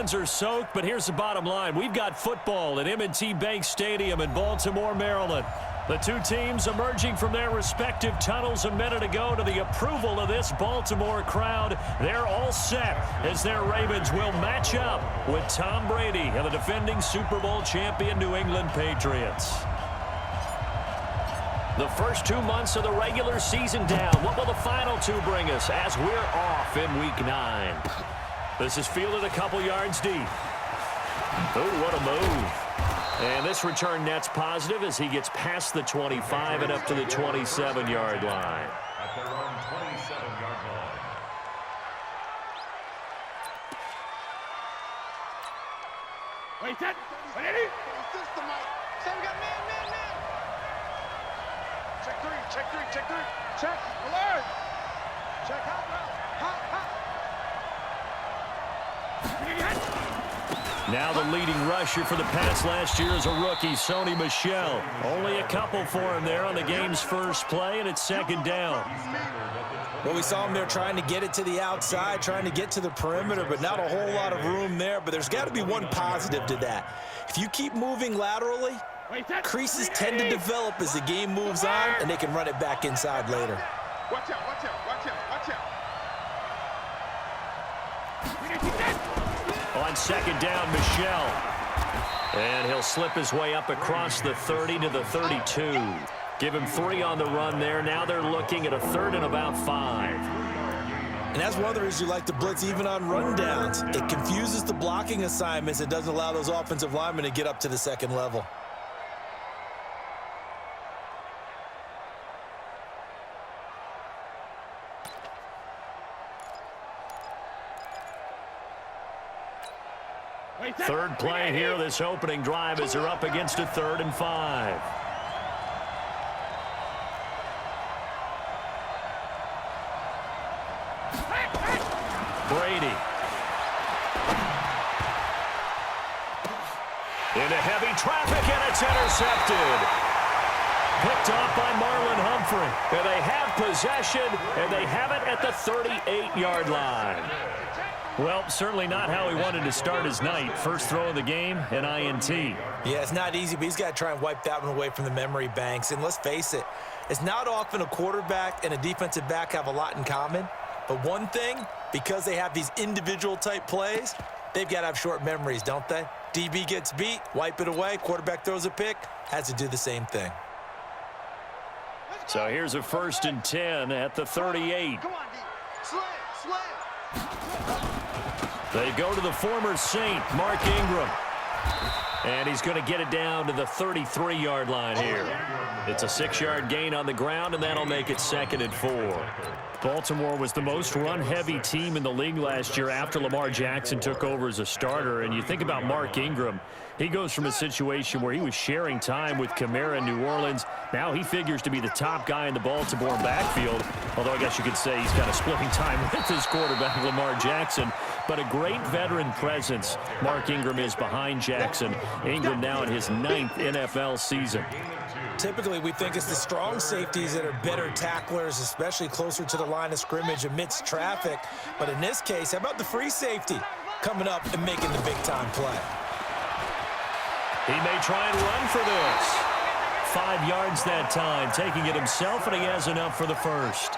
fans are soaked, but here's the bottom line. We've got football at M&T Bank Stadium in Baltimore, Maryland. The two teams emerging from their respective tunnels a minute ago to the approval of this Baltimore crowd. They're all set as their Ravens will match up with Tom Brady and the defending Super Bowl champion New England Patriots. The first 2 months of the regular season down. What will the final two bring us as we're off in Week 9? This is fielded a couple yards deep. Oh, what a move. And this return net's positive as he gets past the 25 and up to the 27-yard line. At their own 27-yard line. Wait, that. Wait, Eddie. System, Mike. Say we got man. Check three. Check. Alert. Check out. Now the leading rusher for the Pats last year is a rookie, Sony Michel. Only a couple for him there on the game's first play, and it's second down. Well, we saw him there trying to get it to the outside, trying to get to the perimeter, but not a whole lot of room there. But there's got to be one positive to that. If you keep moving laterally, creases tend to develop as the game moves on, and they can run it back inside later. Watch out. On second down, Michel. And he'll slip his way up across the 30 to the 32. Give him 3 on the run there. Now they're looking at a third and about 5. And that's one of the reasons you like to blitz even on rundowns. It confuses the blocking assignments. It doesn't allow those offensive linemen to get up to the second level. Third play here, this opening drive, as they're up against a 3rd and 5. Brady. Into heavy traffic, and it's intercepted. Picked off by Marlon Humphrey. And they have possession, and they have it at the 38-yard line. Well, certainly not how he wanted to start his night. First throw of the game, an INT. Yeah, it's not easy, but he's got to try and wipe that one away from the memory banks. And let's face it, it's not often a quarterback and a defensive back have a lot in common. But one thing, because they have these individual type plays, they've got to have short memories, don't they? DB gets beat, wipe it away, quarterback throws a pick, has to do the same thing. So here's a 1st and 10 at the 38. Come on, D. Slam. They go to the former Saint, Mark Ingram. And he's going to get it down to the 33-yard line here. It's a 6-yard gain on the ground, and that'll make it 2nd and 4. Baltimore was the most run-heavy team in the league last year after Lamar Jackson took over as a starter. And you think about Mark Ingram, he goes from a situation where he was sharing time with Kamara in New Orleans. Now he figures to be the top guy in the Baltimore backfield, although I guess you could say he's kind of splitting time with his quarterback, Lamar Jackson. But a great veteran presence Mark Ingram is behind Jackson. Ingram now in his 9th NFL season. Typically, we think it's the strong safeties that are better tacklers, especially closer to the line of scrimmage amidst traffic. But in this case, how about the free safety coming up and making the big-time play? He may try and run for this. 5 yards that time, taking it himself, and he has enough for the first.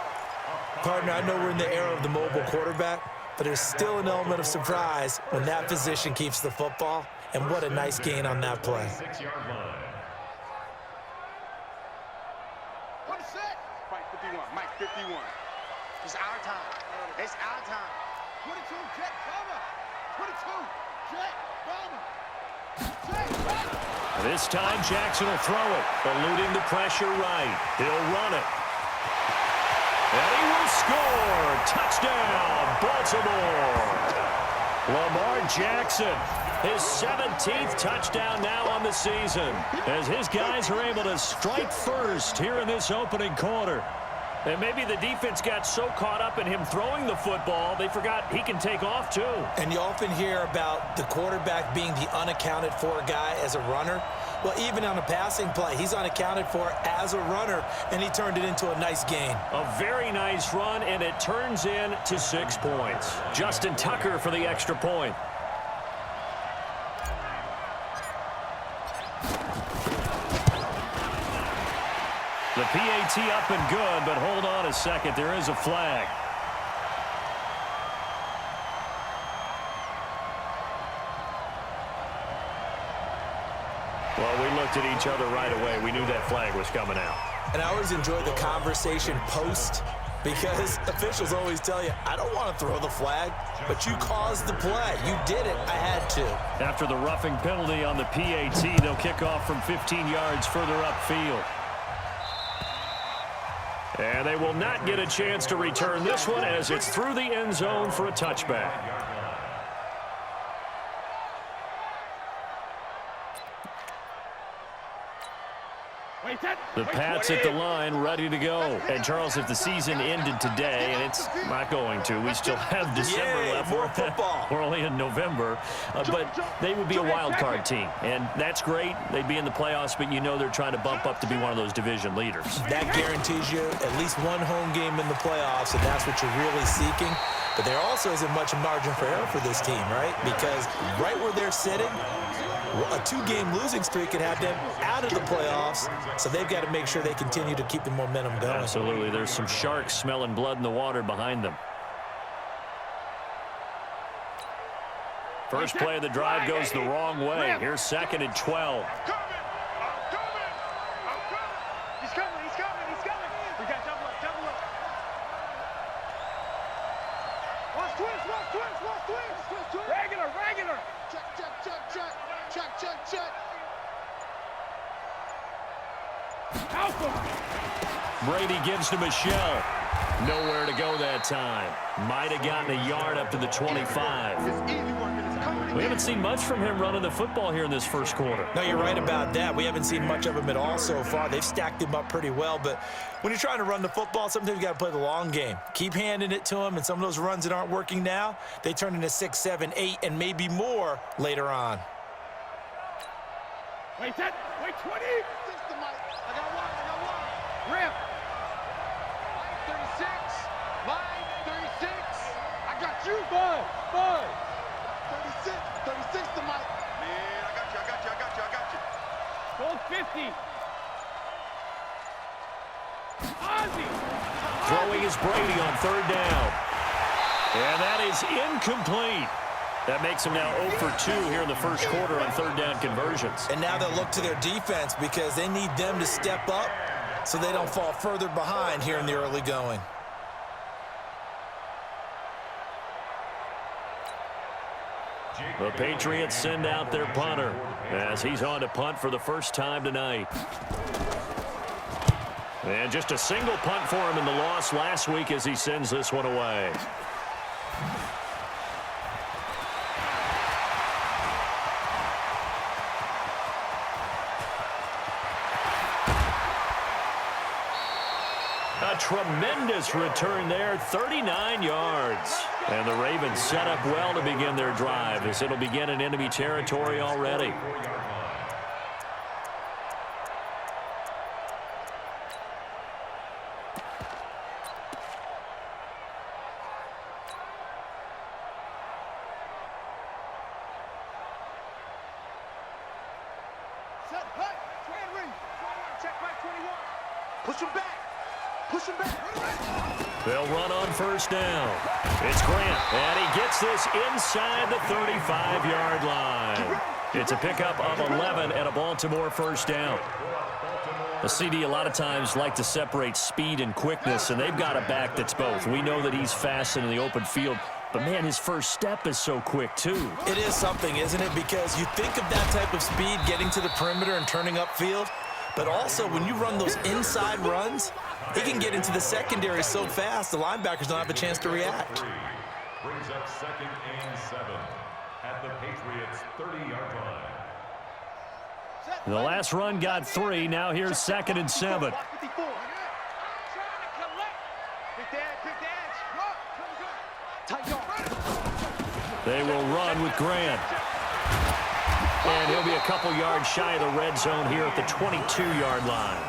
Partner, I know we're in the era of the mobile quarterback, but there's still an element of surprise when that position keeps the football, and what a nice gain on that play. 6-yard line. 51. Mike, 51. It's our time. It's our time. 22, Jet, Bomber. 22, Jet, Bomber. This time, Jackson will throw it, eluding the pressure right. He'll run it. And he will score. Touchdown, Baltimore. Lamar Jackson, his 17th touchdown now on the season, as his guys are able to strike first here in this opening quarter. And maybe the defense got so caught up in him throwing the football, they forgot he can take off too. And you often hear about the quarterback being the unaccounted for guy as a runner. Well, even on a passing play, he's unaccounted for as a runner, and he turned it into a nice gain. A very nice run, and it turns into 6 points. Justin Tucker for the extra point. PAT up and good, but hold on a second. There is a flag. Well, we looked at each other right away. We knew that flag was coming out. And I always enjoy the conversation post because officials always tell you, I don't want to throw the flag, but you caused the play. You did it. I had to. After the roughing penalty on the PAT, they'll kick off from 15 yards further upfield. And they will not get a chance to return this one as it's through the end zone for a touchback. The Pats at the line, ready to go. And, Charles, if the season ended today, and it's not going to, we still have December left. More football. We're only in November. But they would be a wild card team. And that's great. They'd be in the playoffs, but you know they're trying to bump up to be one of those division leaders. That guarantees you at least one home game in the playoffs, and that's what you're really seeking. But there also isn't much margin for error for this team, right? Because right where they're sitting, a two-game losing streak could have them out of the playoffs, so they've got to make sure they continue to keep the momentum going. Absolutely. There's some sharks smelling blood in the water behind them. First play of the drive goes the wrong way. Here's 2nd and 12. He's coming. We got double up. Watch twins. Regular. Check. Brady gives to Michelle. Nowhere to go that time. Might have gotten a yard up to the 25. We haven't seen much from him running the football here in this first quarter. No, you're right about that. We haven't seen much of him at all so far. They've stacked him up pretty well, but when you're trying to run the football, sometimes you got to play the long game. Keep handing it to him, and some of those runs that aren't working now, they turn into 6, 7, 8, and maybe more later on. Wait, 20. I got one. Rip. Line 36. I got you. Five. 36 to Mike. Man, I got you. Gold 50. Ozzy. Throwing is Brady on 3rd down. And that is incomplete. That makes them now 0 for 2 here in the first quarter on 3rd down conversions. And now they'll look to their defense because they need them to step up so they don't fall further behind here in the early going. The Patriots send out their punter as he's on to punt for the first time tonight. And just a single punt for him in the loss last week as he sends this one away. A tremendous return there, 39 yards. And the Ravens set up well to begin their drive as it'll begin in enemy territory already. Set, hut, check back 21. Push him back. They'll run on 1st down. It's Grant, and he gets this inside the 35-yard line. It's a pickup of 11 and a Baltimore 1st down. The CD a lot of times like to separate speed and quickness, and they've got a back that's both. We know that he's fast in the open field, but, man, his first step is so quick, too. It is something, isn't it? Because you think of that type of speed getting to the perimeter and turning upfield, but also when you run those inside runs, he can get into the secondary so fast the linebackers don't have a chance to react. Brings up 2nd and 7 at the Patriots' 30-yard line. The last run got 3. Now here's 2nd and 7. They will run with Grant. And he'll be a couple yards shy of the red zone here at the 22-yard line.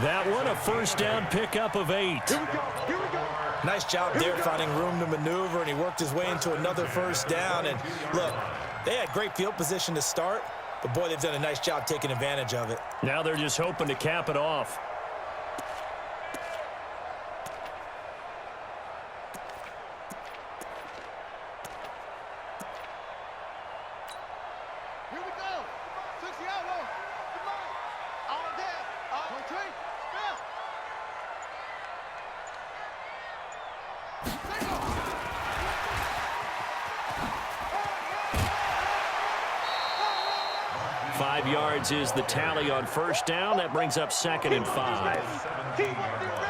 That one, a 1st down pickup of 8. Nice job there finding room to maneuver, and he worked his way into another 1st down. And look, they had great field position to start, but boy, they've done a nice job taking advantage of it. Now they're just hoping to cap it off. Five yards is the tally on first down. That brings up 2nd and 5.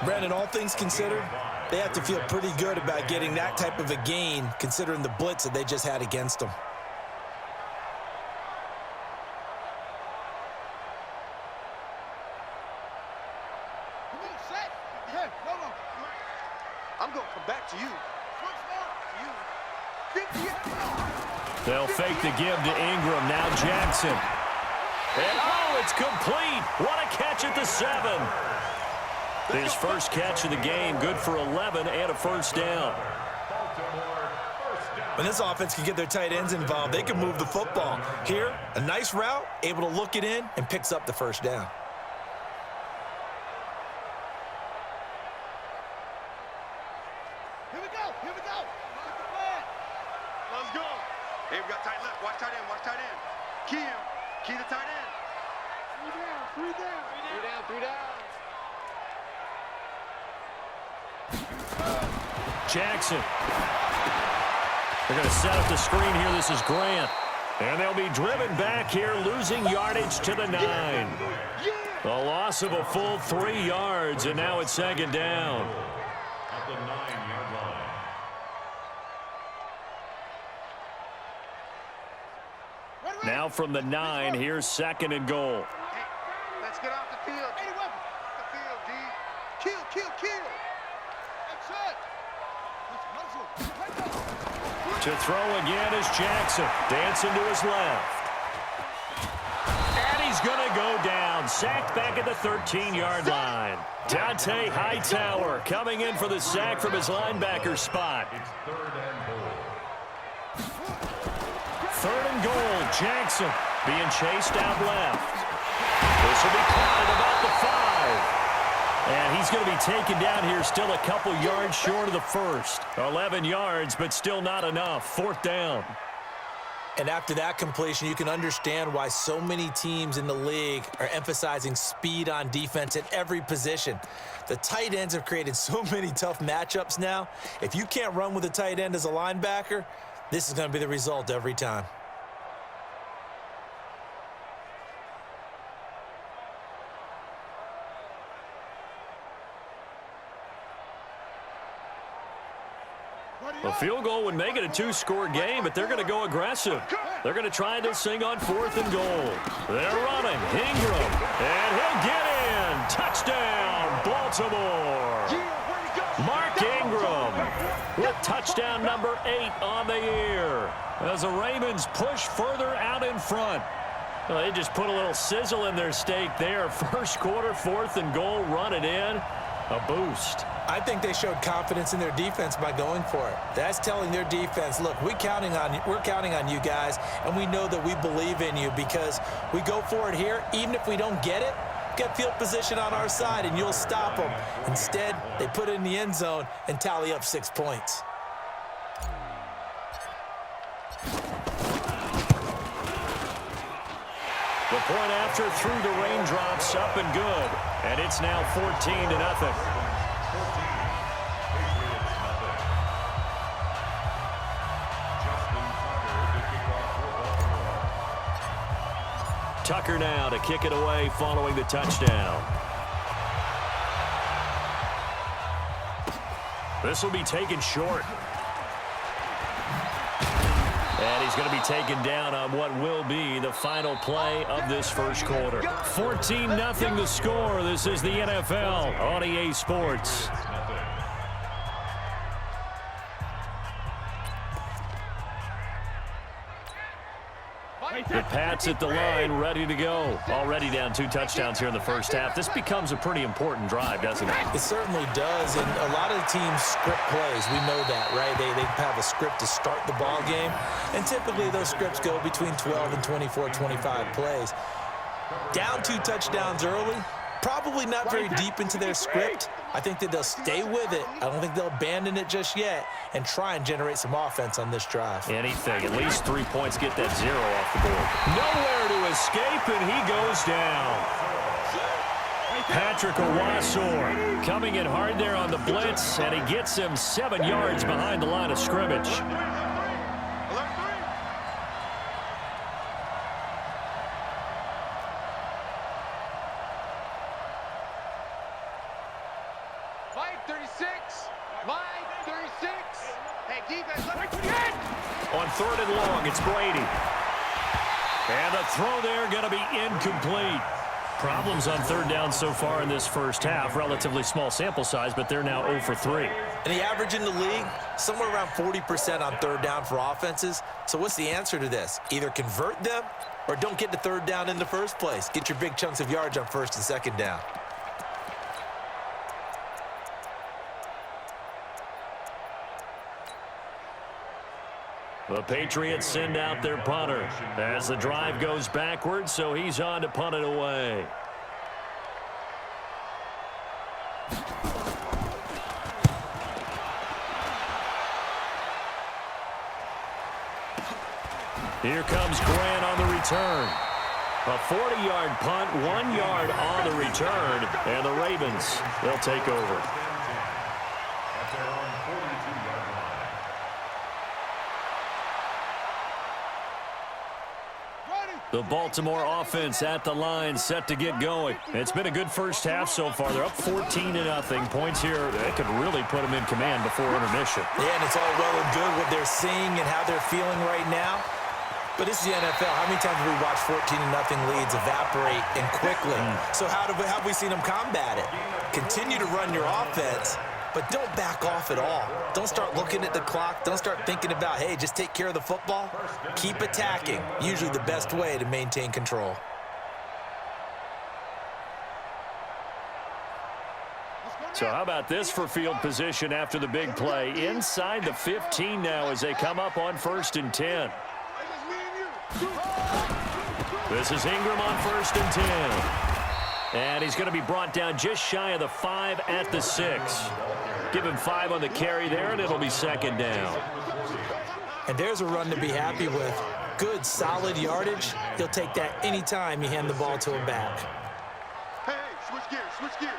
Brandon, all things considered, they have to feel pretty good about getting that type of a gain, considering the blitz that they just had against them. I'm going to come back to you. They'll fake the give to Ingram. Now Jackson. And, oh, it's complete. What a catch at the 7. His first catch of the game, good for 11 and a first down. When this offense can get their tight ends involved, they can move the football. Here, a nice route, able to look it in, and picks up the first down. Here we go. Let's go. Hey, we got tight left. Watch tight end. Key him. Key the tight end. Three down. Jackson. They're going to set up the screen here. This is Grant. And they'll be driven back here, losing yardage to the 9. A loss of a full 3 yards, and now it's 2nd down. At the 9-yard line. Now from the 9, here's 2nd and goal. Hey, let's get off the field. Any weapon. The field, D. Kill. That's it. To throw again is Jackson. Dancing to his left. And he's going to go down. Sacked back at the 13-yard line. Dante Hightower coming in for the sack from his linebacker spot. It's 3rd and goal. 3rd and goal. Jackson being chased out left. This will be caught at about the 5. And he's going to be taken down here, still a couple yards short of the first. 11 yards, but still not enough. 4th down. And after that completion, you can understand why so many teams in the league are emphasizing speed on defense at every position. The tight ends have created so many tough matchups now. If you can't run with a tight end as a linebacker, this is going to be the result every time. A field goal would make it a 2-score game, but they're going to go aggressive. They're going to try this thing on 4th and goal. They're running. Ingram. And he'll get in. Touchdown, Baltimore. Mark Ingram with touchdown number 8 on the year. As the Ravens push further out in front. Well, they just put a little sizzle in their steak there. First quarter, 4th and goal, run it in. A boost. I think they showed confidence in their defense by going for it. That's telling their defense, look, we're counting on you guys, and we know that we believe in you because we go for it here. Even if we don't get it, get field position on our side, and you'll stop them. Instead, they put it in the end zone and tally up 6 points. The point after through the raindrops, up and good. And it's now 14-0. Tucker now to kick it away following the touchdown. This will be taken short. And he's going to be taken down on what will be the final play of this first quarter. 14-0 the score. This is the NFL on EA Sports. The Pats at the line, ready to go. Already down 2 touchdowns here in the first half. This becomes a pretty important drive, doesn't it? It certainly does, and a lot of the teams script plays. We know that, right? They have a script to start the ball game, and typically those scripts go between 12 and 24, 25 plays. Down 2 touchdowns early, probably not very deep into their script, I think that they'll stay with it. I don't think they'll abandon it just yet and try and generate some offense on this drive. Anything. At least 3 points, get that 0 off the board. Nowhere to escape, and he goes down. Patrick Owasor coming in hard there on the blitz, and he gets him 7 yards behind the line of scrimmage. On 3rd and long, it's Brady. And the throw there going to be incomplete. Problems on 3rd down so far in this first half. Relatively small sample size, but they're now 0 for 3. And the average in the league, somewhere around 40% on 3rd down for offenses. So what's the answer to this? Either convert them or don't get to 3rd down in the first place. Get your big chunks of yards on 1st and 2nd down. The Patriots send out their punter as the drive goes backwards, so he's on to punt it away. Here comes Grant on the return. A 40-yard punt, 1 yard on the return, and the Ravens, they'll take over. The Baltimore offense at the line, set to get going. It's been a good first half so far. They're up 14-0. Points here, they could really put them in command before intermission. Yeah, and it's all well and good what they're seeing and how they're feeling right now. But this is the NFL. How many times have we watched 14-0 leads evaporate and quickly? So how have we seen them combat it? Continue to run your offense, but don't back off at all. Don't start looking at the clock. Don't start thinking about, hey, just take care of the football. Keep attacking. Usually the best way to maintain control. So how about this for field position after the big play? Inside the 15 now as they come up on 1st and 10. This is Ingram on 1st and 10. And he's going to be brought down just shy of the 5 at the 6. Give him 5 on the carry there, and it'll be 2nd down. And there's a run to be happy with. Good, solid yardage. He'll take that anytime you hand the ball to him back. Hey, switch gears, switch gears.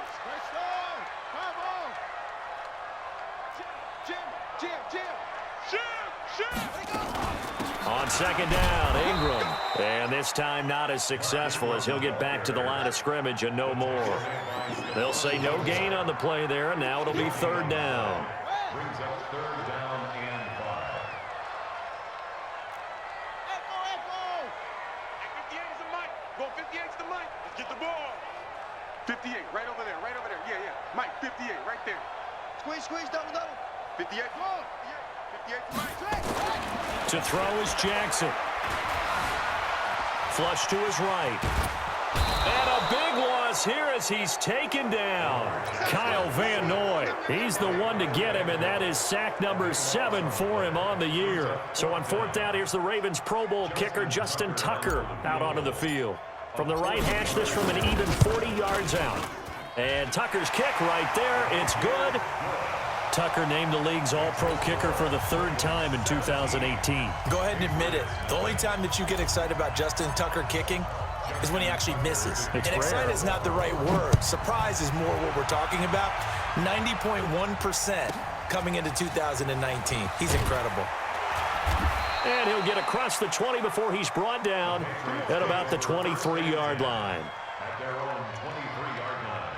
Come on. Jim. On 2nd down, Ingram. And this time not as successful as he'll get back to the line of scrimmage and no more. They'll say no gain on the play there, and now it'll be 3rd down. Brings up 3rd down and 5. Echo. 58 is the mic. Go 58 is the mic. Let's get the ball. 58, right over there. Yeah. Mike, 58, right there. Squeeze, double. 58, come on. 58 is the mic. To throw is Jackson. Flush to his right. And a big loss here as he's taken down. Kyle Van Noy. He's the one to get him, and that is sack number 7 for him on the year. So on 4th down, here's the Ravens Pro Bowl kicker Justin Tucker out onto the field. From the right hash, this from an even 40 yards out. And Tucker's kick right there. It's good. Tucker named the league's all-pro kicker for the 3rd time in 2018. Go ahead and admit it. The only time that you get excited about Justin Tucker kicking is when he actually misses. It's and excited is not the right word. Surprise is more what we're talking about. 90.1% coming into 2019. He's incredible. And he'll get across the 20 before he's brought down at about the 23-yard line. At their own 23-yard line.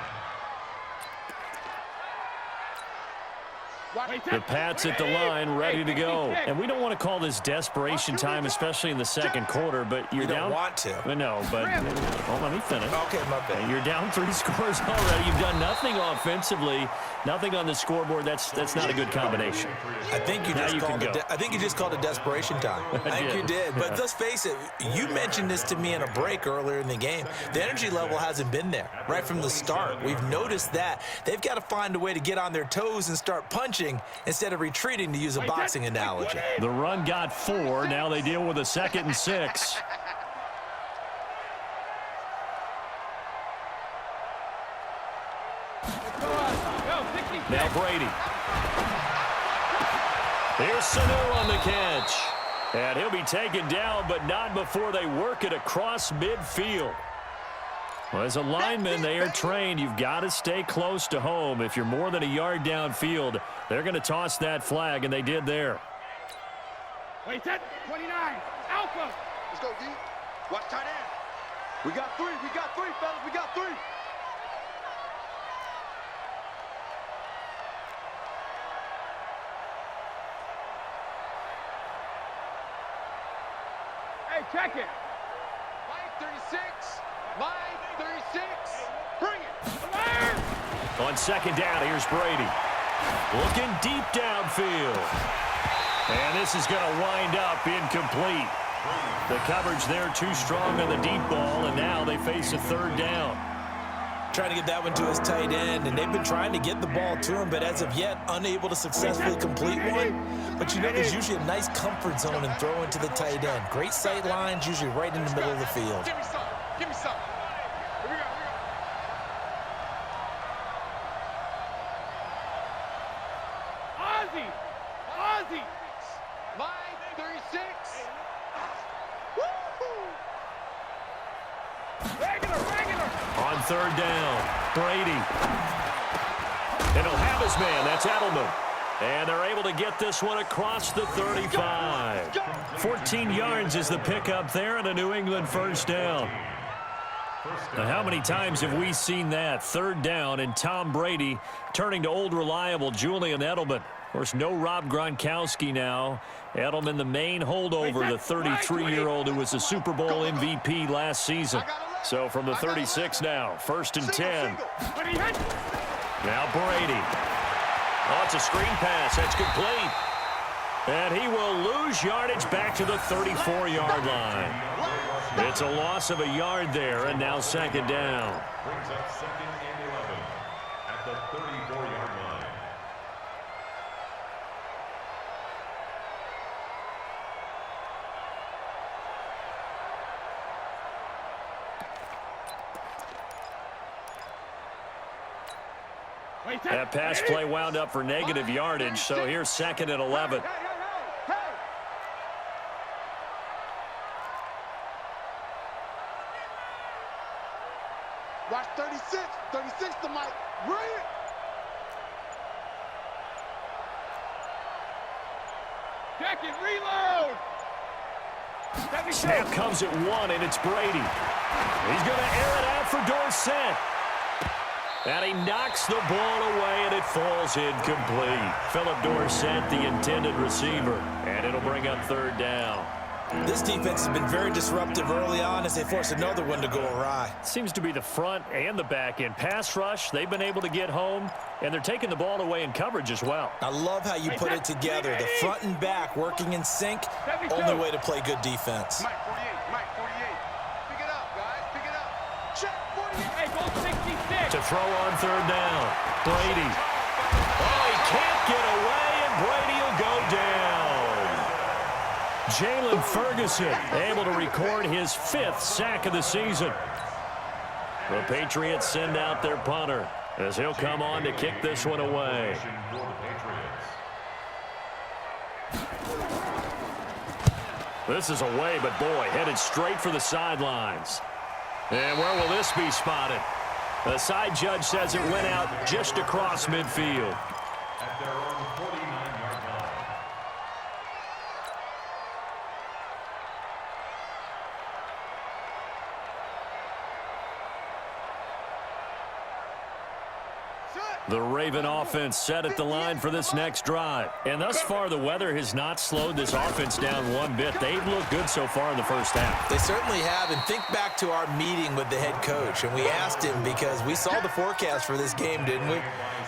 The Pats at the line, ready to go. And we don't want to call this desperation time, especially in the 2nd quarter, but you're down. You don't want to. No, but well, let me finish. Okay, my bad. You're down 3 scores already. You've done nothing offensively, nothing on the scoreboard. That's not a good combination. I think you just called it desperation time. I think you did. But let's face it, you mentioned this to me in a break earlier in the game. The energy level hasn't been there right from the start. We've noticed that. They've got to find a way to get on their toes and start punching instead of retreating, to use a boxing analogy. The run got 4. Now they deal with a 2nd and 6. Now Brady. Here's Sanu on the catch. And he'll be taken down, but not before they work it across midfield. Well, as a lineman, they are trained. You've got to stay close to home. If you're more than a yard downfield, they're going to toss that flag, and they did there. Wait, 10, 29, Alpha. Let's go, D. Watch tight end. We got three, fellas. We got three. Hey, check it. Mike 36. Mike 36. Bring it. On second down, here's Brady. Looking deep downfield. And this is going to wind up incomplete. The coverage there too strong on the deep ball, and now they face a third down. Trying to get that one to his tight end, and they've been trying to get the ball to him, but as of yet, unable to successfully complete one. But you know, there's usually a nice comfort zone in throwing to the tight end. Great sight lines, usually right in the middle of the field. Give me some. Give me some. Here we go. Ozzy. Ozzy. Mike 36. Regular. On third down, Brady. And he'll have his man. That's Edelman. And they're able to get this one across the 35. 14 yards is the pickup there, and a New England first down. Now, how many times have we seen that? Third down, and Tom Brady turning to old reliable Julian Edelman. Of course, no Rob Gronkowski now. Edelman, the main holdover, the 33-year-old who was a Super Bowl MVP last season. So from the 36 now, 1st and 10. Now Brady. Oh, it's a screen pass. That's complete. And he will lose yardage back to the 34-yard line. It's a loss of a yard there, and now second down. Brings up 2nd and 11 at the 34-yard line. That pass play wound up for negative yardage, so here's 2nd and 11. Watch 36. 36 to Mike. Bring it. Check it. Reload. Snap comes at 1, and it's Brady. He's going to air it out for Dorsett. And he knocks the ball away, and it falls incomplete. Philip Dorsett, the intended receiver. And it'll bring up third down. This defense has been very disruptive early on as they force another one to go awry. Seems to be the front and the back end. Pass rush, they've been able to get home, and they're taking the ball away in coverage as well. I love how you put it together. The front and back working in sync, only way to play good defense. Mike 48. Mike 48. Pick it up, guys. Pick it up. Check 48. Hey, go 66. To throw on third down. Brady. Oh, he can't get away, and Brady will go down. Jalen Ferguson able to record his 5th sack of the season. The Patriots send out their punter as he'll come on to kick this one away. This is away, but boy, headed straight for the sidelines. And where will this be spotted? The side judge says it went out just across midfield. At their own 49-yard line. The Raven offense set at the line for this next drive. And thus far, the weather has not slowed this offense down one bit. They've looked good so far in the first half. They certainly have. And think back to our meeting with the head coach. And we asked him because we saw the forecast for this game, didn't we?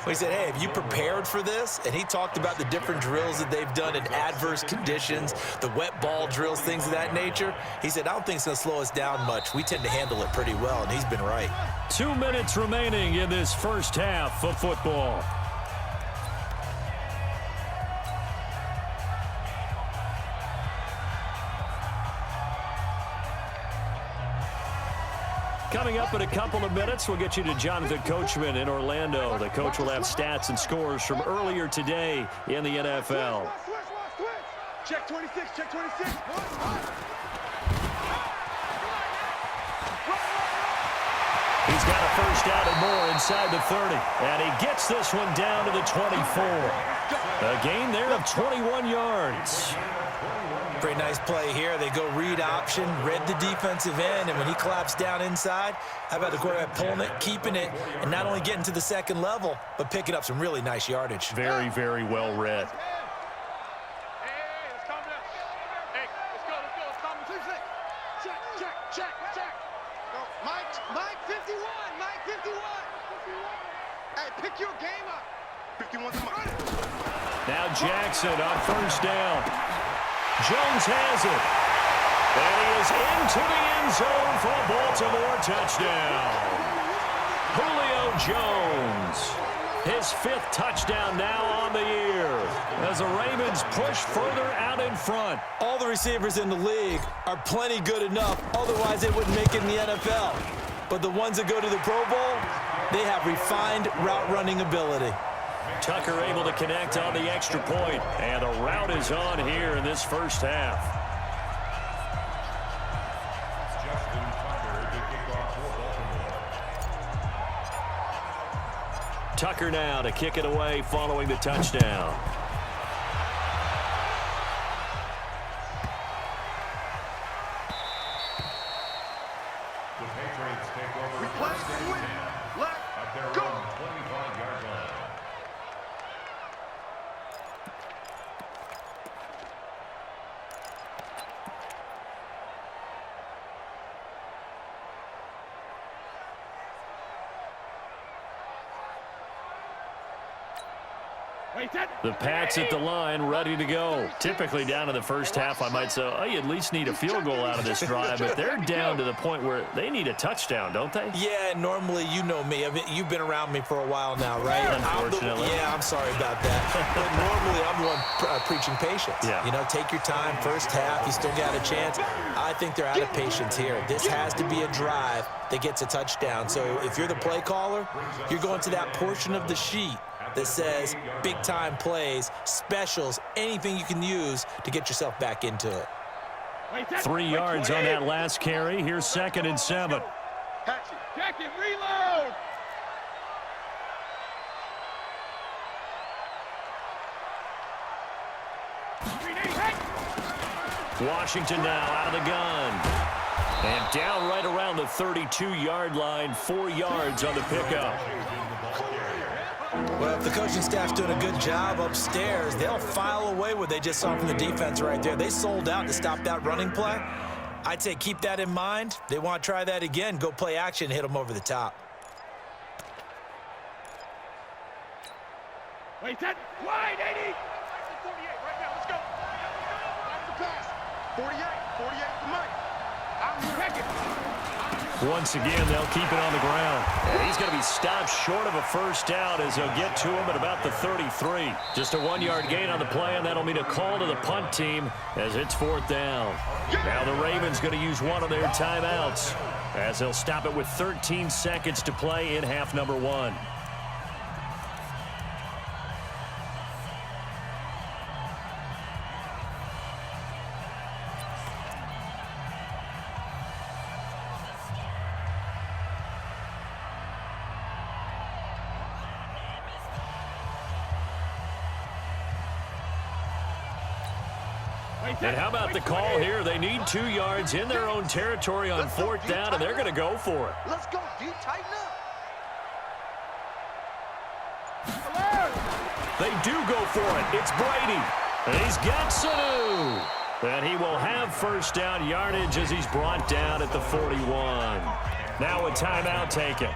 We said, hey, have you prepared for this? And he talked about the different drills that they've done in adverse conditions, the wet ball drills, things of that nature. He said, I don't think it's going to slow us down much. We tend to handle it pretty well, and he's been right. 2 minutes remaining in this first half of football. Coming up in a couple of minutes, we'll get you to Jonathan Coachman in Orlando. The coach will have stats and scores from earlier today in the NFL. Check 26, check 26. He's got a first down and more inside the 30. And he gets this one down to the 24. A gain there of 21 yards. Pretty nice play here. They go read option, read the defensive end, and when he collapsed down inside, how about the quarterback pulling it, keeping it, and not only getting to the second level, but picking up some really nice yardage. Very, very well read. Hey, let's calm down. Hey, let's go, let's calm down. Check. No, Mike 51, Mike 51. Hey, pick your game up. 51's Mike. Now Jackson on first down. Jones has it. And he is into the end zone for a Baltimore touchdown. Julio Jones. His 5th touchdown now on the year as the Ravens push further out in front. All the receivers in the league are plenty good enough, otherwise they wouldn't make it in the NFL. But the ones that go to the Pro Bowl, they have refined route running ability. Tucker able to connect on the extra point, and the route is on here in this first half. Justin Tucker to kick off for Baltimore. Tucker now to kick it away following the touchdown. The Patriots take over Play first and quick. 10 at their Let's go. own 25-yard line. The Pats at the line, ready to go. Typically down in the first half, I might say, oh, you at least need a field goal out of this drive, but they're down to the point where they need a touchdown, don't they? Yeah, normally, you know me. I mean, you've been around me for a while now, right? Unfortunately. I'm sorry about that. But normally, I'm the one preaching patience. Yeah. You know, take your time. First half, you still got a chance. I think they're out of patience here. This has to be a drive that gets a touchdown. So if you're the play caller, you're going to that portion of the sheet that says big-time plays, specials, anything you can use to get yourself back into it. 3 yards on that last carry. Here's 2nd and 7. Check it, reload. Washington now out of the gun. And down right around the 32-yard line, 4 yards on the pickup. Well, if the coaching staff's doing a good job upstairs, they'll file away what they just saw from the defense right there. They sold out to stop that running play. I'd say keep that in mind. They want to try that again. Go play action, hit them over the top. Wait, that wide 80. 48 right now. Let's go. That's the pass. 48 to Mike. I'm checking. Once again, they'll keep it on the ground. And he's going to be stopped short of a first down as they'll get to him at about the 33. Just a 1-yard gain on the play, and that'll mean a call to the punt team as it's 4th down. Now the Ravens going to use one of their timeouts as they'll stop it with 13 seconds to play in half number 1. And how about the call here? They need 2 yards in their own territory on 4th down, and they're going to go for it. Let's go, D. Tighten up. They do go for it. It's Brady. And he's got Sanu. And he will have first down yardage as he's brought down at the 41. Now a timeout taken.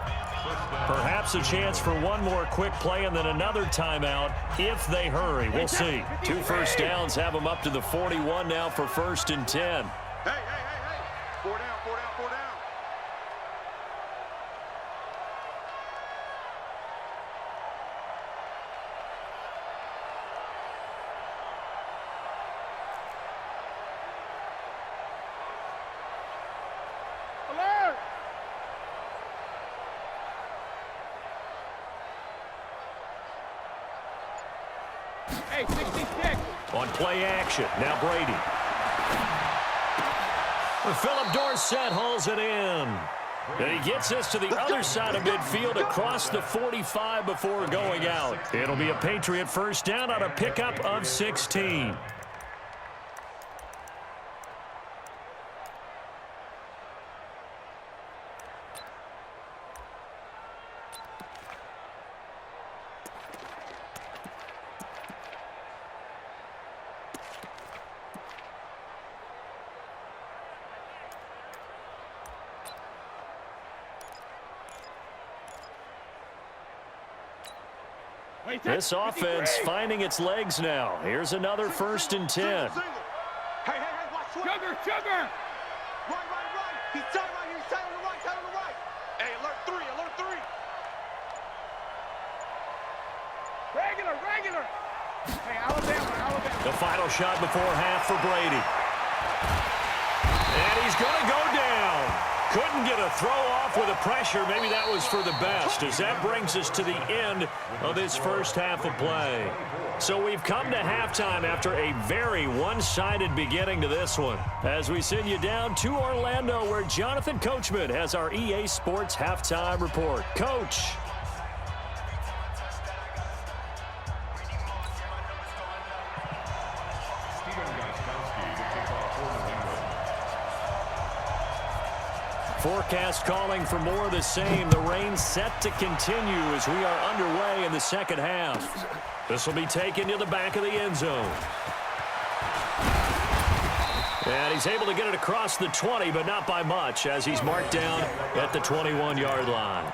Perhaps a chance for one more quick play and then another timeout if they hurry. We'll see. 2 first downs have them up to the 41 now for 1st and 10. Hey. 4 down. On play action, now Brady. Philip Dorsett hauls it in. And he gets us to the other side of midfield across the 45 before going out. It'll be a Patriot first down on a pickup of 16. This offense finding its legs now. Here's another 1st and 10. Hey, watch Sugar! Right. He's tight right here. He's tight on the right. Hey, alert 3. Regular. Hey, Alabama. The final shot before half for Brady. And he's going to go down. Couldn't get a throw off with the pressure. Maybe that was for the best, as that brings us to the end of this first half of play. So we've come to halftime after a very one-sided beginning to this one, as we send you down to Orlando, where Jonathan Coachman has our EA Sports halftime report. Coach. Forecast calling for more of the same. The rain set to continue as we are underway in the second half. This will be taken to the back of the end zone. And he's able to get it across the 20, but not by much, as he's marked down at the 21-yard line.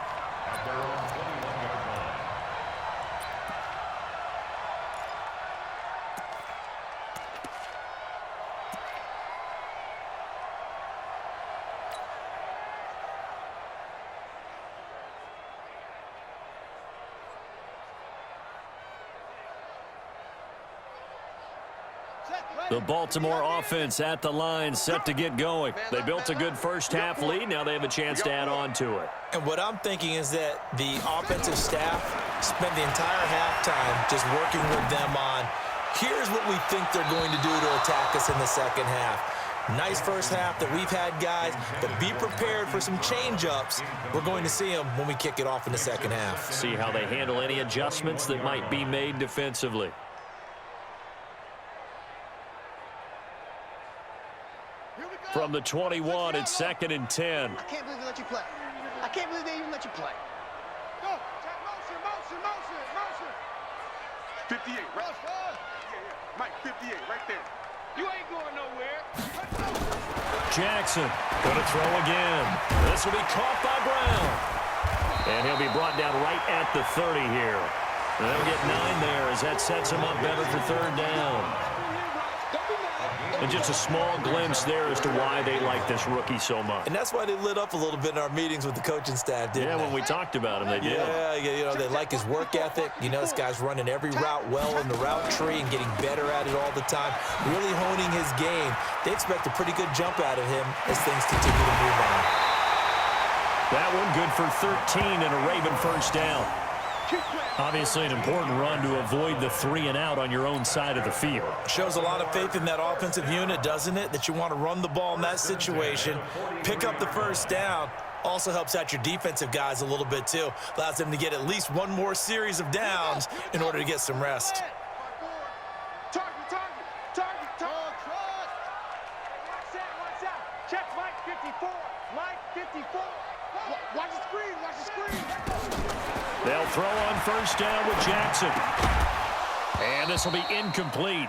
The Baltimore offense at the line, set to get going. They built a good first half lead. Now they have a chance to add on to it. And what I'm thinking is that the offensive staff spent the entire halftime just working with them on, here's what we think they're going to do to attack us in the second half. Nice first half that we've had, guys, but be prepared for some change-ups. We're going to see them when we kick it off in the second half. See how they handle any adjustments that might be made defensively. From the 21, it's 2nd and 10. I can't believe they let you play. I can't believe they even let you play. Go. Motion. 58, right? Yeah. Mike, 58, right there. You ain't going nowhere. Jackson going to throw again. This will be caught by Brown. And he'll be brought down right at the 30 here. And they'll get 9 there as that sets him up better for 3rd down. And just a small glimpse there as to why they like this rookie so much. And that's why they lit up a little bit in our meetings with the coaching staff, didn't they? Yeah, when we talked about him, they did. Yeah, you know, they like his work ethic. You know, this guy's running every route well in the route tree and getting better at it all the time, really honing his game. They expect a pretty good jump out of him as things continue to move on. That one good for 13 and a Raven first down. Obviously an important run to avoid the 3-and-out on your own side of the field. Shows a lot of faith in that offensive unit, doesn't it? That you want to run the ball in that situation, pick up the first down. Also helps out your defensive guys a little bit too. Allows them to get at least one more series of downs in order to get some rest. Target. Watch out. Check Mike 54. Watch the screen. They'll throw on first down with Jackson. And this will be incomplete.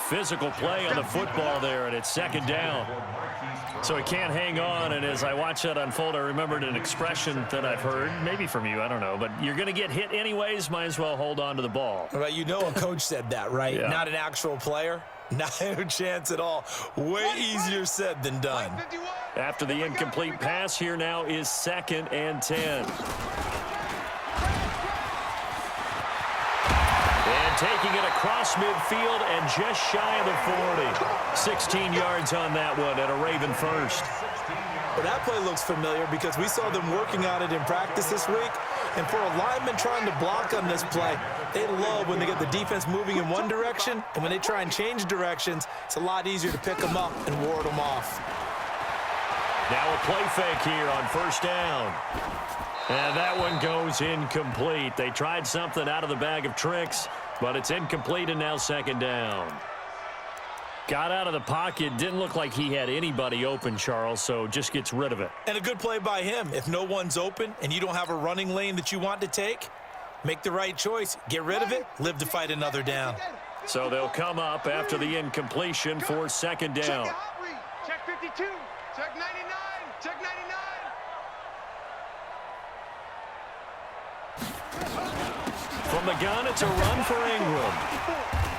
Physical play on the football there, and it's 2nd down. So he can't hang on, and as I watch that unfold, I remembered an expression that I've heard, maybe from you, I don't know, but you're going to get hit anyways, might as well hold on to the ball. Well, you know a coach said that, right? Yeah. Not an actual player. No chance at all. Way easier said than done. After the incomplete pass, here now is 2nd and 10. And taking it across midfield and just shy of the 40. 16 yards on that one and a Raven first. Well, that play looks familiar because we saw them working on it in practice this week. And for a lineman trying to block on this play, they love when they get the defense moving in one direction, and when they try and change directions, it's a lot easier to pick them up and ward them off. Now a play fake here on first down. And that one goes incomplete. They tried something out of the bag of tricks, but it's incomplete and now second down. Got out of the pocket. Didn't look like he had anybody open, Charles, so just gets rid of it. And a good play by him. If no one's open and you don't have a running lane that you want to take, make the right choice. Get rid of it. Live to fight another down. So they'll come up after the incompletion for second down. Check 52. Check 99. Check 99. From the gun, it's a run for Ingram.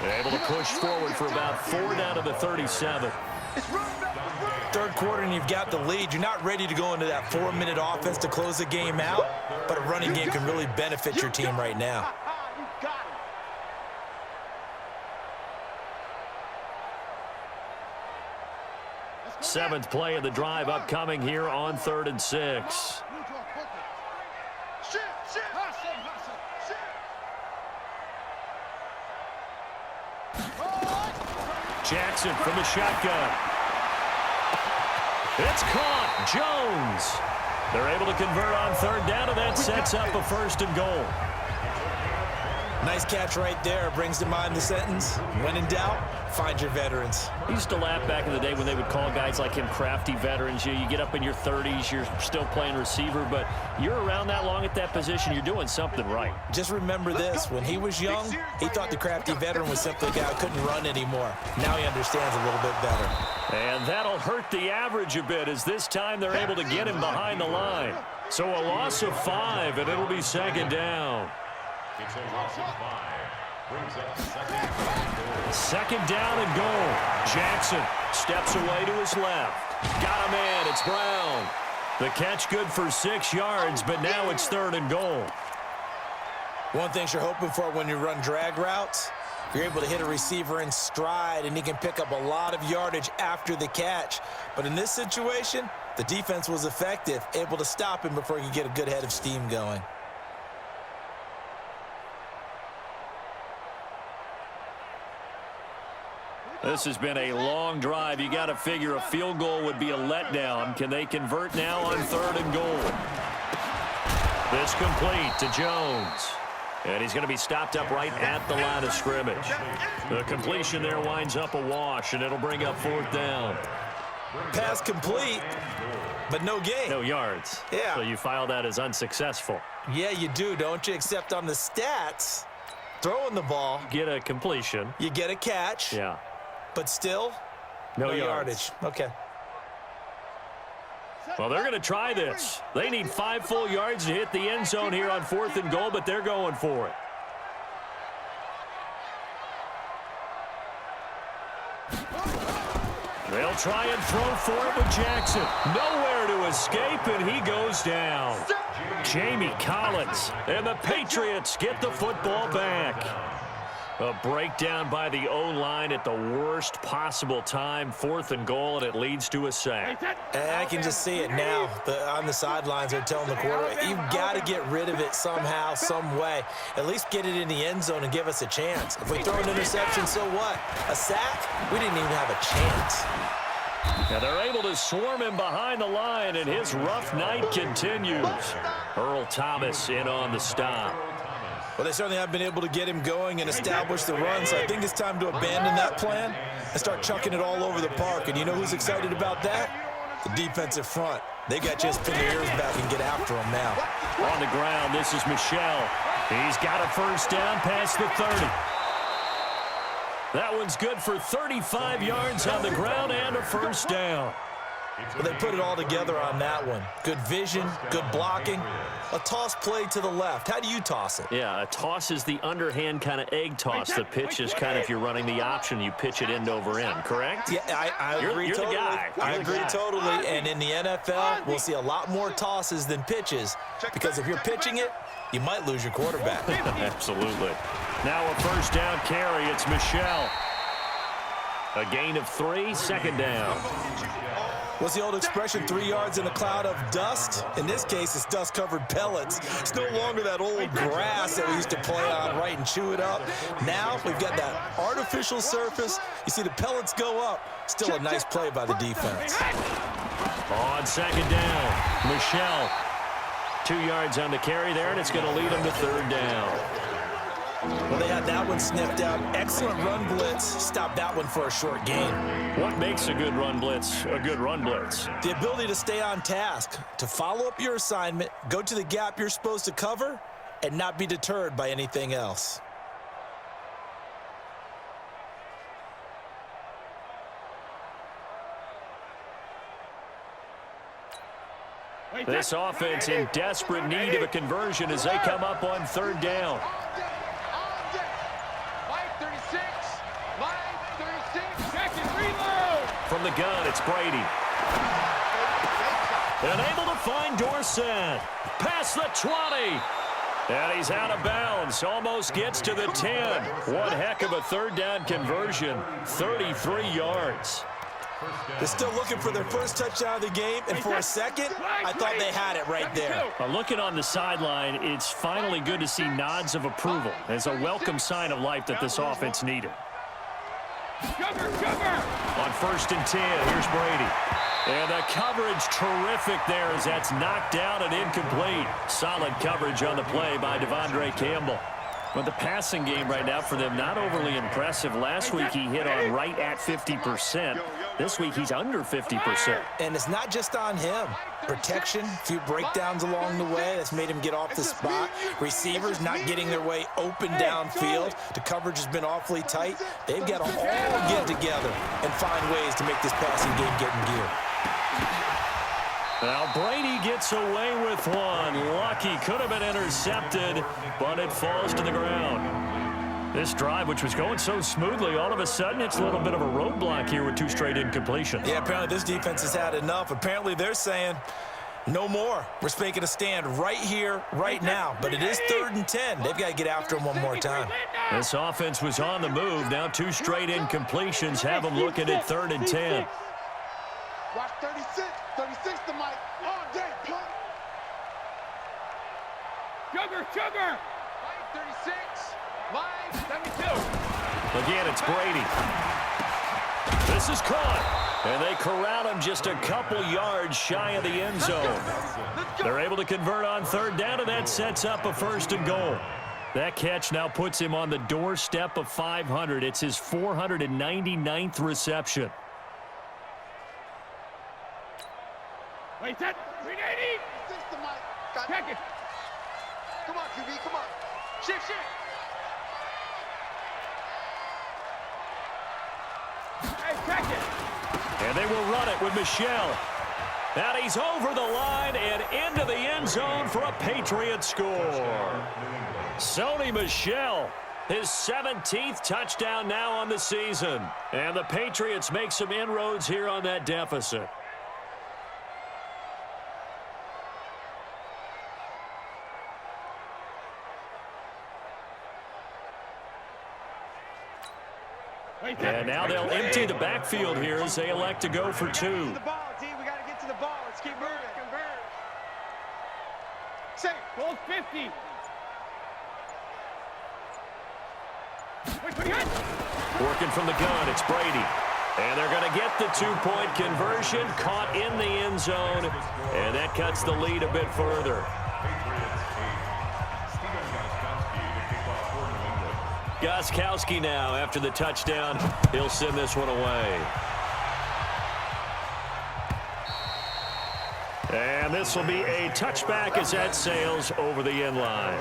They're able to push forward for about 4 down to the 37. Third quarter and you've got the lead. You're not ready to go into that 4-minute offense to close the game out, but a running game can really benefit your team right now. Seventh play of the drive upcoming here on 3rd and 6. Jackson from the shotgun. It's caught. Jones. They're able to convert on 3rd down, and that sets up a 1st and goal. Nice catch right there. Brings to mind the sentence, when in doubt, find your veterans. I used to laugh back in the day when they would call guys like him crafty veterans. You get up in your 30s, you're still playing receiver, but you're around that long at that position, you're doing something right. Just remember this. When he was young, he thought the crafty veteran was simply a guy who couldn't run anymore. Now he understands a little bit better. And that'll hurt the average a bit as this time they're able to get him behind the line. So a loss of 5, and it'll be second down. It's a loss of 5. Brings up Second down and goal. Jackson steps away to his left. Got a man. It's Brown. The catch good for 6 yards, but now it's 3rd and goal. One thing you're hoping for when you run drag routes, you're able to hit a receiver in stride, and he can pick up a lot of yardage after the catch. But in this situation, the defense was effective, able to stop him before he could get a good head of steam going. This has been a long drive. You got to figure a field goal would be a letdown. Can they convert now on 3rd and goal? This complete to Jones. And he's going to be stopped up right at the line of scrimmage. The completion there winds up a wash, and it'll bring up 4th down. Pass complete, but no gain. No yards. Yeah. So you file that as unsuccessful. Yeah, you do, don't you? Except on the stats, throwing the ball. Get a completion. You get a catch. Yeah. But still, no yardage. Okay. Well, they're going to try this. They need 5 full yards to hit the end zone here on 4th and goal, but they're going for it. They'll try and throw for it with Jackson. Nowhere to escape, and he goes down. Jamie Collins, and the Patriots get the football back. A breakdown by the O-line at the worst possible time. 4th and goal, and it leads to a sack. And I can just see it now. On the sidelines, they're telling the quarterback, you've got to get rid of it somehow, some way. At least get it in the end zone and give us a chance. If we throw an interception, so what? A sack? We didn't even have a chance. Now they're able to swarm him behind the line, and his rough night continues. Earl Thomas in on the stop. Well, they certainly have been able to get him going and establish the run, so I think it's time to abandon that plan and start chucking it all over the park. And you know who's excited about that? The defensive front. They got just pin their ears back and get after him now. On the ground, this is Michel. He's got a 1st down past the 30. That one's good for 35 yards on the ground and a 1st down. Well, they put it all together on that one. Good vision, good blocking. A toss play to the left. How do you toss it? Yeah, a toss is the underhand kind of egg toss. The pitch is kind of, if you're running the option, you pitch it end over end, correct? Yeah, I agree totally. You're the guy. I agree totally. And in the NFL, we'll see a lot more tosses than pitches because if you're pitching it, you might lose your quarterback. Absolutely. Now a 1st down carry. It's Michel. A gain of 3, 2nd down. What's the old expression, 3 yards in a cloud of dust? In this case, it's dust-covered pellets. It's no longer that old grass that we used to play on, right, and chew it up. Now we've got that artificial surface. You see the pellets go up. Still a nice play by the defense. On second down, Michelle. 2 yards on the carry there, and it's going to lead them to third down. Well, they had that one sniffed out. Excellent run blitz. Stopped that one for a short gain. What makes a good run blitz a good run blitz? The ability to stay on task, to follow up your assignment, go to the gap you're supposed to cover, and not be deterred by anything else. This offense in desperate need of a conversion as they come up on third down. From the gun, it's Brady. And able to find Dorsett. Past the 20. And he's out of bounds. Almost gets to the 10. One heck of a third down conversion. 33 yards. They're still looking for their first touchdown of the game, and for a second, I thought they had it right there. Looking on the sideline, it's finally good to see nods of approval. It's a welcome sign of life that this offense needed. On first and 10, here's Brady. And the coverage terrific there as that's knocked down and incomplete. Solid coverage on the play by Devondre Campbell. But the passing game right now for them, not overly impressive. Last week he hit on right at 50%. This week he's under 50%. And it's not just on him. Protection, a few breakdowns along the way. That's made him get off the spot. Receivers not getting their way open downfield. The coverage has been awfully tight. They've got to all get together and find ways to make this passing game get in gear. Now Brady gets away with one. Lucky, could have been intercepted, but it falls to the ground. This drive, which was going so smoothly, all of a sudden it's a little bit of a roadblock here with 2 straight incompletions. Yeah, apparently this defense has had enough. Apparently they're saying, no more. We're making a stand right here, right now. But it is 3rd and 10. They've got to get after him one more time. This offense was on the move. Now 2 straight incompletions have them looking at 3rd and 10. Watch 36. 36 to Mike. All day. Sugar. Mike 36. Mike 72. Again, it's Brady. This is caught. And they corral him just a couple yards shy of the end zone. They're able to convert on third down, and that sets up a 1st and goal. That catch now puts him on the doorstep of 500. It's his 499th reception. Wait, that 380. Check it. Come on, QB, come on. Shift. Hey, check it. And they will run it with Michelle. And he's over the line and into the end zone for a Patriot score. Sony Michel, his 17th touchdown now on the season. And the Patriots make some inroads here on that deficit. And now they'll empty the backfield here as they elect to go for 2. We got to get to the ball. Let's keep moving. Say, goal 50. Working from the gun, it's Brady. And they're going to get the 2-point conversion, caught in the end zone, and that cuts the lead a bit further. Gostkowski now after the touchdown. He'll send this one away. And this will be a touchback as that sails over the end line.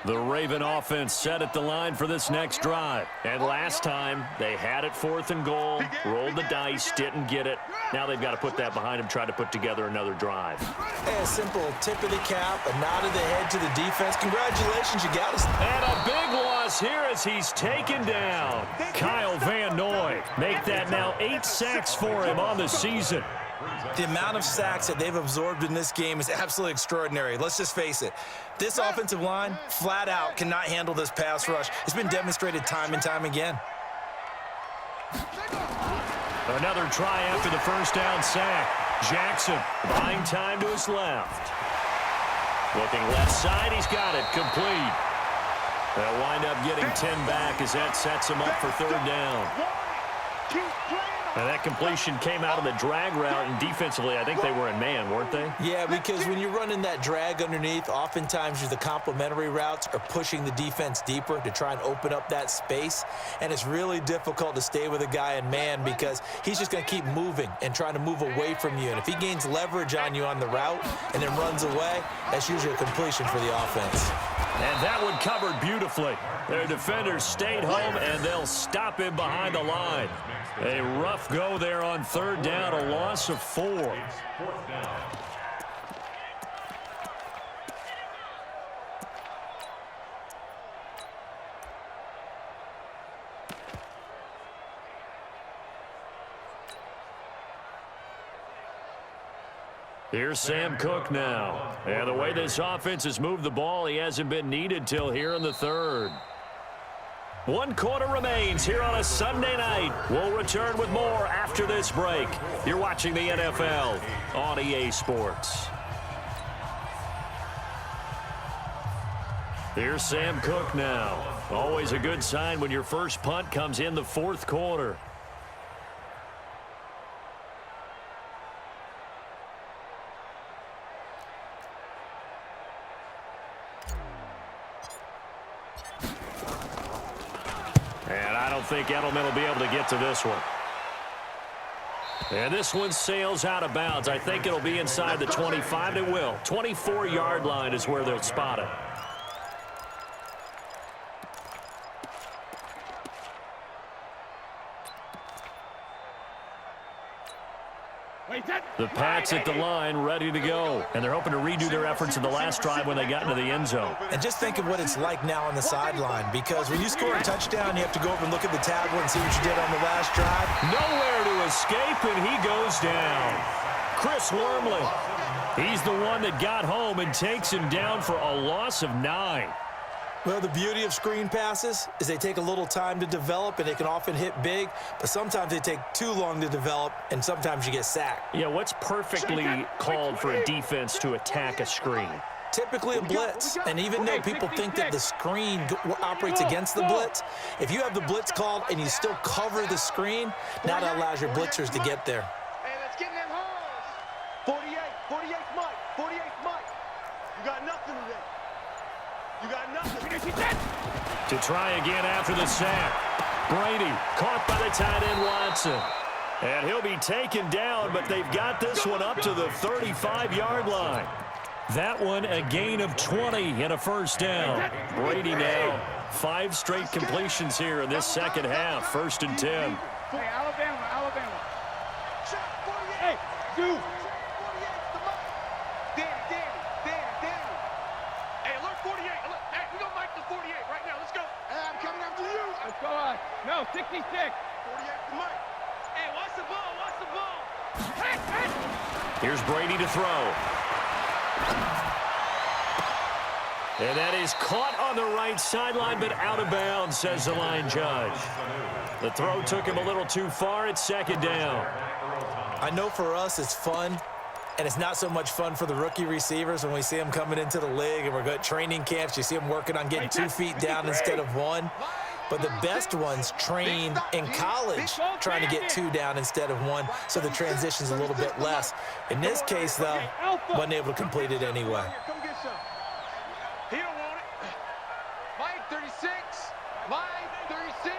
The Raven offense set at the line for this next drive. And last time, they had it 4th and goal, rolled the dice, didn't get it. Now they've got to put that behind them, try to put together another drive. A simple tip of the cap, a nod of the head to the defense. Congratulations, you got us. And a big loss here as he's taken down. Kyle Van Noy make that now 8 sacks for him on the season. The amount of sacks that they've absorbed in this game is absolutely extraordinary. Let's just face it. This offensive line, flat out, cannot handle this pass rush. It's been demonstrated time and time again. Another try after the first down sack. Jackson buying time to his left. Looking left side, he's got it, complete. They'll wind up getting 10 back as that sets him up for third down. And that completion came out of the drag route, and defensively, I think they were in man, weren't they? Yeah, because when you're running that drag underneath, oftentimes the complementary routes are pushing the defense deeper to try and open up that space. And it's really difficult to stay with a guy in man because he's just going to keep moving and trying to move away from you. And if he gains leverage on you on the route and then runs away, that's usually a completion for the offense. And that one covered beautifully. Their defenders stayed home, and they'll stop him behind the line. A rough go there on third down, a loss of 4. Fourth down. Here's Sam Cook now. And the way this offense has moved the ball, he hasn't been needed till here in the third. 1 quarter remains here on a Sunday night. We'll return with more after this break. You're watching the NFL on EA Sports. Here's Sam Cook now. Always a good sign when your first punt comes in the fourth quarter. And I don't think Edelman will be able to get to this one. And this one sails out of bounds. I think it'll be inside the 25. It will. 24-yard line is where they'll spot it. The Pats at the line, ready to go. And they're hoping to redo their efforts in the last drive when they got into the end zone. And just think of what it's like now on the sideline, because when you score a touchdown, you have to go over and look at the tablet and see what you did on the last drive. Nowhere to escape, and he goes down. Chris Wormley, he's the one that got home and takes him down for a loss of 9. Well, the beauty of screen passes is they take a little time to develop, and they can often hit big, but sometimes they take too long to develop, and sometimes you get sacked. Yeah, what's perfectly called for a defense to attack a screen? Typically a blitz, and even though people think that the screen operates against the blitz, if you have the blitz called and you still cover the screen, now that allows your blitzers to get there. Hey, let's get in them holes. 48 Mike, 48 Mike. You got nothing today. You got nothing. To try again after the sack. Brady caught by the tight end Watson. And he'll be taken down, but they've got this one up to the 35-yard line. That one a gain of 20 and a first down. Brady now 5 straight completions here in this second half. 1st and 10. Hey, Alabama. Hey, dude. Let's go on. No, 66. 48 to Mike. Hey, watch the ball. Watch the ball. Hey. Here's Brady to throw. And that is caught on the right sideline, but out of bounds, says the line judge. The throw took him a little too far. It's 2nd down. I know for us it's fun, and it's not so much fun for the rookie receivers when we see them coming into the league and we're going to training camps. You see them working on getting 2 feet down instead of 1. But the best ones train in college trying to get 2 down instead of 1, so the transition's a little bit less. In this case, though, wasn't able to complete it anyway. Come get some. He don't want it. Mike 36. Mike 36.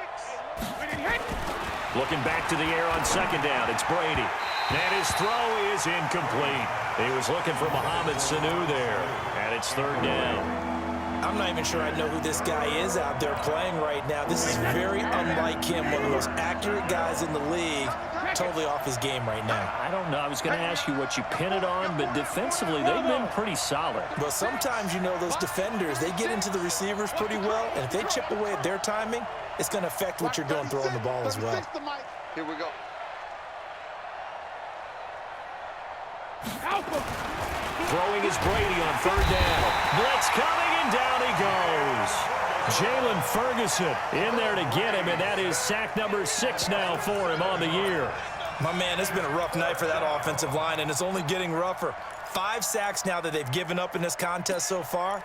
Looking back to the air on 2nd down. It's Brady. And his throw is incomplete. He was looking for Mohamed Sanu there. And it's 3rd down. I'm not even sure I know who this guy is out there playing right now. This is very unlike him, one of the most accurate guys in the league, totally off his game right now. I don't know. I was going to ask you what you pin it on, but defensively, they've been pretty solid. But sometimes, you know, those defenders, they get into the receivers pretty well, and if they chip away at their timing, it's going to affect what you're doing throwing the ball as well. Here we go. Throwing is Brady on third down. Blitz coming, and down he goes. Jalen Ferguson in there to get him, and that is sack number 6 now for him on the year. My man, it's been a rough night for that offensive line, and it's only getting rougher. 5 sacks now that they've given up in this contest so far.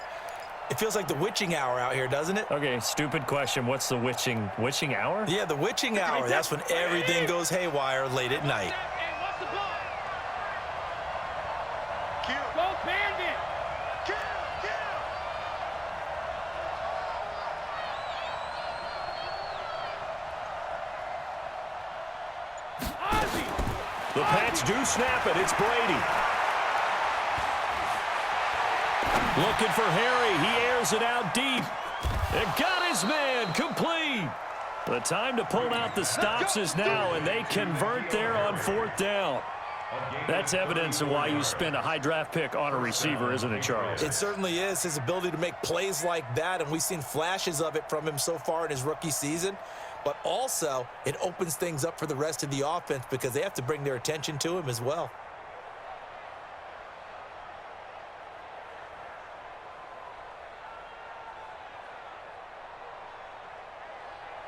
It feels like the witching hour out here, doesn't it? Okay, stupid question. What's the witching hour? Yeah, the witching hour. That's when everything goes haywire late at night. Go Bandit! The Pats do snap it. It's Brady. Looking for Harry. He airs it out deep. It got his man. Complete. The time to pull out the stops is now, and they convert there on 4th down. That's evidence of why you spend a high draft pick on a receiver, isn't it, Charles? It certainly is. His ability to make plays like that, and we've seen flashes of it from him so far in his rookie season. But also, it opens things up for the rest of the offense because they have to bring their attention to him as well.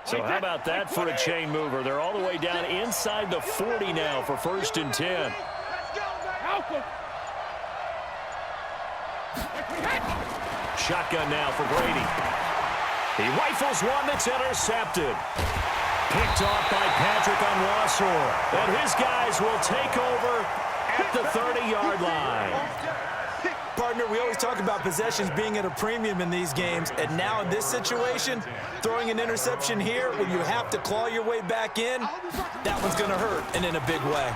So how about that for a chain mover? They're all the way down inside the 40 now for 1st and 10. Shotgun now for Brady. He rifles one that's intercepted. Picked off by Patrick Onwuasor. And his guys will take over at the 30-yard line. Partner, we always talk about possessions being at a premium in these games, and now in this situation, throwing an interception here when you have to claw your way back in, that one's going to hurt, and in a big way.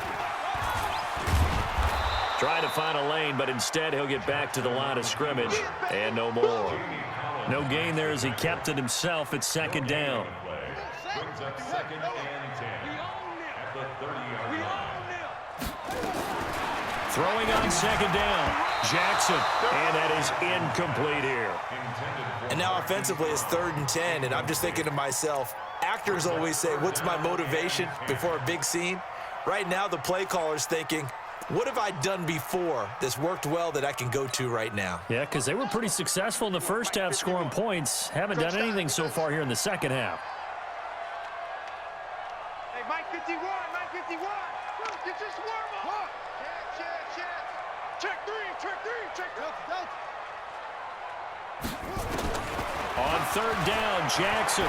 Trying to find a lane, but instead he'll get back to the line of scrimmage, and no more. No gain there as he kept it himself at 2nd down. Brings up 2nd and 10 at the 30-yard line. Throwing on 2nd down. Jackson, and that is incomplete here. And now offensively it's 3rd and 10, and I'm just thinking to myself, actors always say, what's my motivation before a big scene? Right now the play caller's thinking, what have I done before that's worked well that I can go to right now? Yeah, because they were pretty successful in the first half scoring points. Haven't done anything so far here in the second half. Hey, Mike 51, Mike 51. Get your swarm up. Check 3, check 3. On 3rd down, Jackson.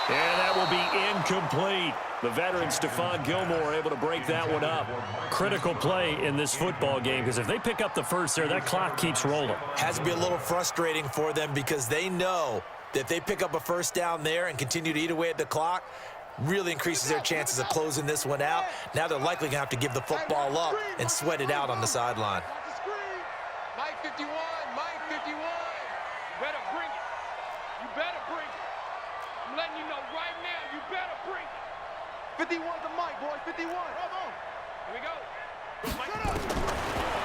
And that will be incomplete. The veteran Stephon Gilmore able to break that one up. Critical play in this football game because if they pick up the first there, that clock keeps rolling. Has to be a little frustrating for them because they know that if they pick up a 1st down there and continue to eat away at the clock, really increases their chances of closing this one out. Now they're likely going to have to give the football up and sweat it out on the sideline. Mike 51, Mike 51. You better bring it. You better bring it. I'm letting you know right now, you better bring it. 51 to Mike, boy. 51. Come on. Here we go.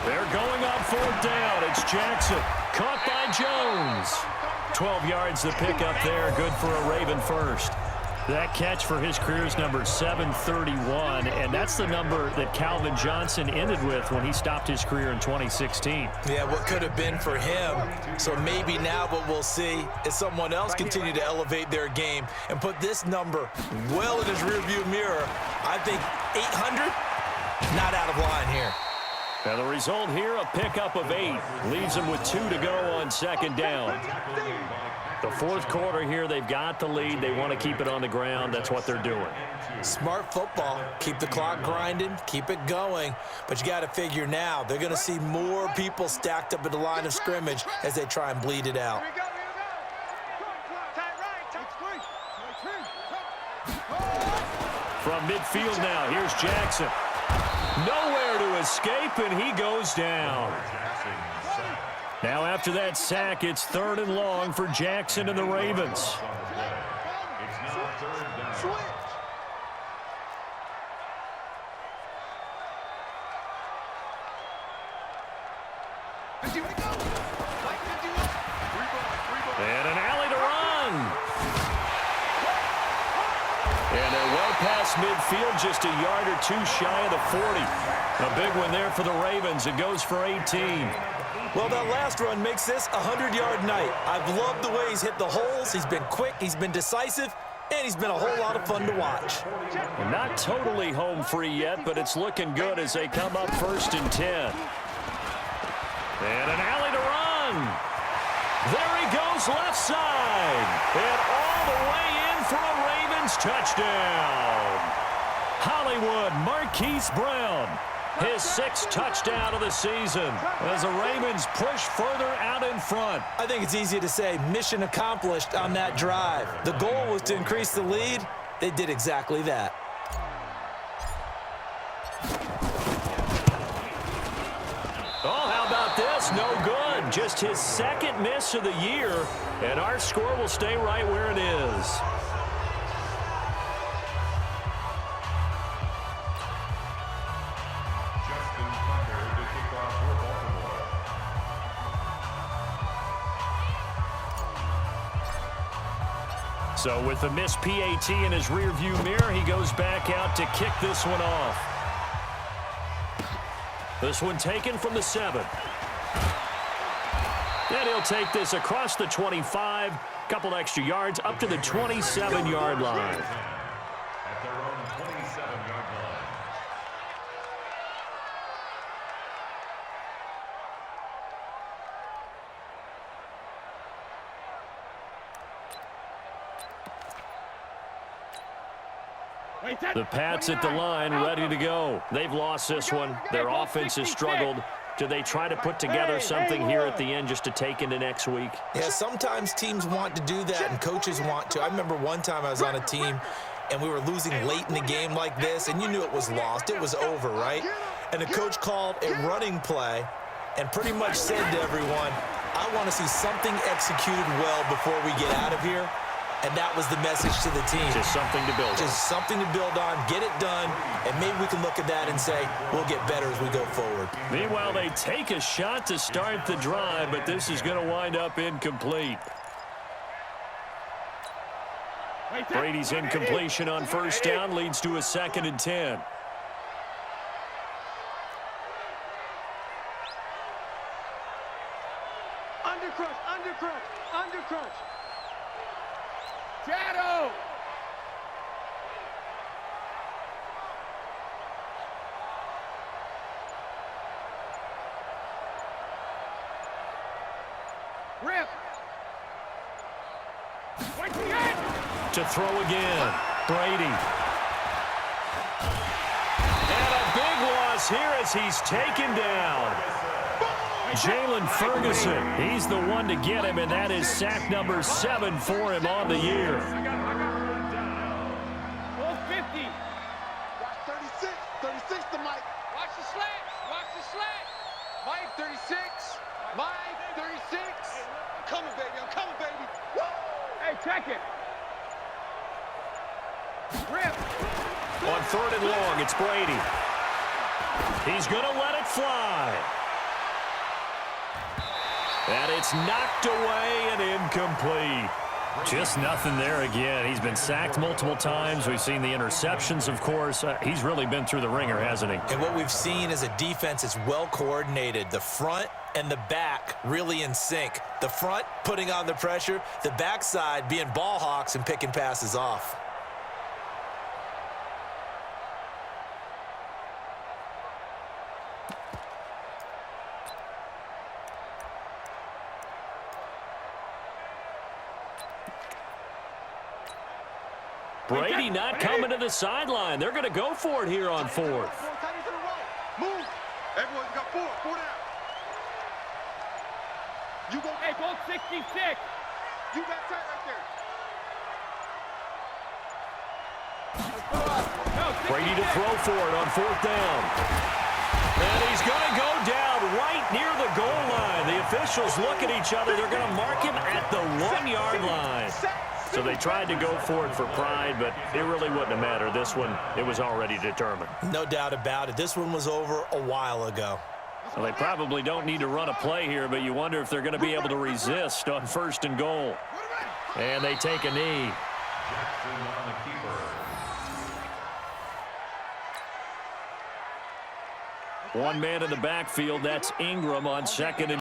They're going on 4th down. It's Jackson. Caught by Jones. 12 yards to pick up there. Good for a Raven first. That catch for his career is number 731, and that's the number that Calvin Johnson ended with when he stopped his career in 2016. Yeah, what could have been for him. So maybe now what we'll see is someone else continue to elevate their game and put this number well in his rearview mirror. I think 800, not out of line here. Now the result here, a pickup of 8. Leaves him with 2 to go on 2nd down. The 4th quarter here, they've got the lead. They want to keep it on the ground. That's what they're doing. Smart football. Keep the clock grinding. Keep it going. But you got to figure now, they're going to see more people stacked up at the line of scrimmage as they try and bleed it out. From midfield now, here's Jackson. Nowhere to escape, and he goes down. Now after that sack, it's 3rd and long for Jackson and the Ravens. It's now 3rd down. And an alley to run. And they're well past past midfield, just a yard or two shy of the 40. A big one there for the Ravens. It goes for 18. Well, that last run makes this a 100-yard night. I've loved the way he's hit the holes. He's been quick, he's been decisive, and he's been a whole lot of fun to watch. Not totally home free yet, but it's looking good as they come up 1st and 10. And an alley to run. There he goes left side. And all the way in for a Ravens touchdown. Hollywood Marquise Brown. His 6th touchdown of the season as the Ravens push further out in front. I think it's easy to say mission accomplished on that drive. The goal was to increase the lead. They did exactly that. Oh, how about this? No good. Just his 2nd miss of the year, and our score will stay right where it is. So with the missed PAT in his rearview mirror, he goes back out to kick this one off. This one taken from the 7. And he'll take this across the 25, couple extra yards up to the 27-yard line. At their own 27-yard line. The Pats at the line, ready to go. They've lost this one. Their offense has struggled. Do they try to put together something here at the end just to take into next week? Yeah, sometimes teams want to do that and coaches want to. I remember one time I was on a team and we were losing late in the game like this, and you knew it was lost. It was over, right? And the coach called a running play and pretty much said to everyone, I want to see something executed well before we get out of here. And that was the message to the team. Just something to build on. Just something to build on, get it done, and maybe we can look at that and say, we'll get better as we go forward. Meanwhile, they take a shot to start the drive, but this is going to wind up incomplete. Brady's incompletion on 1st down leads to a 2nd and 10. Undercrunch, undercrunch, undercrunch. Shadow! Rip! To throw again, Brady. And a big loss here as he's taken down. Jalen Ferguson, he's the one to get him, and that is sack number 7 for him on the year. 50. Watch 36, 36 to Mike. Watch the slant. Watch the slant. Mike 36, Mike 36. I'm coming, baby, I'm coming, baby. Woo! Hey, check it. Rip. On 3rd and long, it's Brady. He's going to let it fly. And it's knocked away and incomplete. Just nothing there again. He's been sacked multiple times. We've seen the interceptions, of course. He's really been through the ringer, hasn't he? And what we've seen is a defense that's well coordinated. The front and the back really in sync. The front putting on the pressure, the backside being ball hawks and picking passes off. Brady not coming to the sideline. They're going to go for it here on 4th. Move. Everyone got 4 down. You go. Hey, go 66. You got tight right there. Brady to throw for it on 4th down. And he's going to go down right near the goal line. The officials look at each other. They're going to mark him at the 1-yard line. So they tried to go for it for pride, but it really wouldn't have mattered. This one, it was already determined. No doubt about it. This one was over a while ago. Well, they probably don't need to run a play here, but you wonder if they're going to be able to resist on 1st and goal. And they take a knee. Jackson on the keeper. One man in the backfield. That's Ingram on second and